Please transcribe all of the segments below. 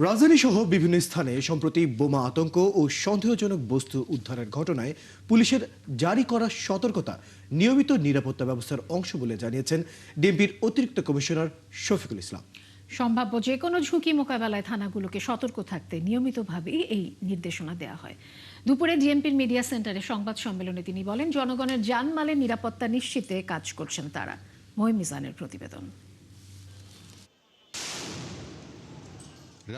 রাজধানী সহ বিভিন্ন স্থানে সম্প্রতি বোমা আতঙ্ক ও সন্দেহজনক বস্তু উদ্ধারের ঘটনায় পুলিশের জারি করা সতর্কতা নিয়মিত নিরাপত্তা ব্যবস্থার অংশ বলে জানিয়েছেন ডিএমপির অতিরিক্ত কমিশনার শফিকুল ইসলাম। সম্ভাব্য যে কোনো ঝুঁকি মোকাবেলায় থানাগুলোকে সতর্ক থাকতে নিয়মিতভাবেই এই নির্দেশনা দেওয়া হয়। দুপুরে ডিএমপির মিডিয়া সেন্টারে সংবাদ সম্মেলনে তিনি বলেন, জনগণের জানমালের নিরাপত্তা নিশ্চিতে কাজ করছেন তারা। মহিম মিজানের প্রতিবেদন।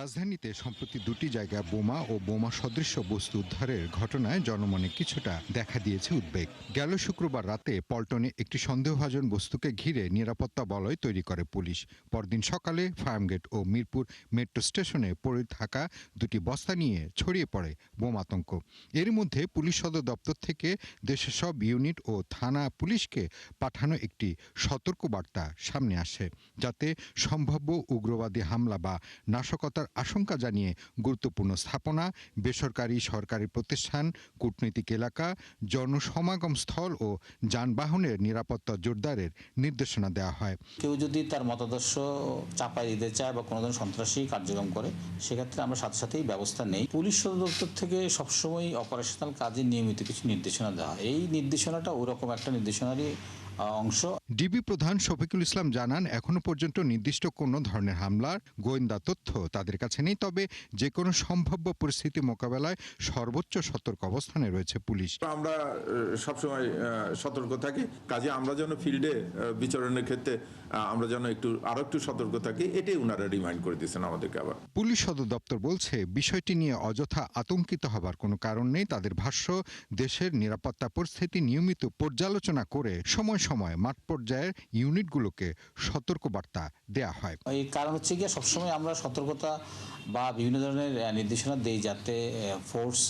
রাজধানীতে সম্প্রতি দুটি জায়গায় বোমা ও বোমা সদৃশ্য বস্তু উদ্ধারের ঘটনায় জনমনে কিছুটা দেখা দিয়েছে উদ্বেগ। গেল শুক্রবার রাতে পল্টনে একটি সন্দেহভাজন বস্তুকে ঘিরে নিরাপত্তা বলয় তৈরি করে পুলিশ। পরদিন সকালে ফার্মগেট ও মিরপুর মেট্রো স্টেশনে পড়ে থাকা দুটি বস্তা নিয়ে ছড়িয়ে পড়ে বোমাতঙ্ক। এর মধ্যে পুলিশ সদর দপ্তর থেকে দেশের সব ইউনিট ও থানা পুলিশকে পাঠানো একটি সতর্ক বার্তা সামনে আসে, যাতে সম্ভাব্য উগ্রবাদী হামলা বা নাশকতা আশঙ্কা জানিয়ে গুরুত্বপূর্ণ স্থাপনা, বেসরকারি সরকারি প্রতিষ্ঠান, কূটনৈতিক এলাকা, জনসমাগম স্থল ও যানবাহনের নিরাপত্তা জোরদারের নির্দেশনা দেওয়া হয়। কেউ যদি তার মতাদর্শ চাপাই দিতে চায় বা কোনো ধরনের সন্ত্রাসী কার্যক্রম করে, সেক্ষেত্রে আমরা সাথে সাথেই ব্যবস্থা নেই। পুলিশ সদর দপ্তর থেকে সবসময় অপারেশনাল কাজে নিয়মিত কিছু নির্দেশনা দেওয়া হয়। এই নির্দেশনাটা ওইরকম একটা নির্দেশনারই অংশ। ডিবি প্রধান শফিকুল ইসলাম জানান, এখনো পর্যন্ত নির্দিষ্ট কোনো ধরনের হামলার গোয়েন্দা তথ্য তাদের কাছে নেই, তবে যে কোনো সম্ভাব্য পরিস্থিতি মোকাবেলায় সর্বোচ্চ সতর্ক অবস্থানে রয়েছে পুলিশ। আমরা সবসময় সতর্ক থাকি, কাজে আমরা যেন ফিল্ডে বিচরণের ক্ষেত্রে আমরা যেন আরো একটু সতর্ক থাকি, এটাই ওনারা রিমাইন্ড করে দিয়েছেন আমাদেরকে। আবার পুলিশ সদর দপ্তর বলছে, বিষয়টি নিয়ে অযথা আতঙ্কিত হবার কোনো কারণ নেই। তাদের ভাষ্য, দেশের নিরাপত্তা পরিস্থিতি নিয়মিত পর্যালোচনা করে সময় সময় মাঠ পর্যায়ের ইউনিটগুলোকে সতর্কবার্তা দেয়া হয়। এই কারণ হচ্ছে গিয়ে সবসময় আমরা সতর্কতা বা বিভিন্ন ধরনের নির্দেশনা দেই, যাতে ফোর্স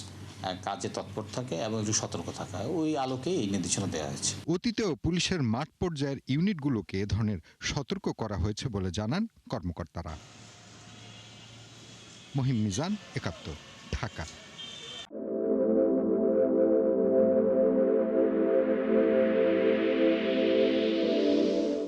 কাজে তৎপর থাকে এবং একটু সতর্ক থাকা হয়। ওই আলোকেই এই নির্দেশনা দেওয়া হয়েছে। অতীতেও পুলিশের মাঠ পর্যায়ের ইউনিটগুলোকে এ ধরনের সতর্ক করা হয়েছে বলে জানান কর্মকর্তারা। মহিম মিজান, একাত্তর, ঢাকা।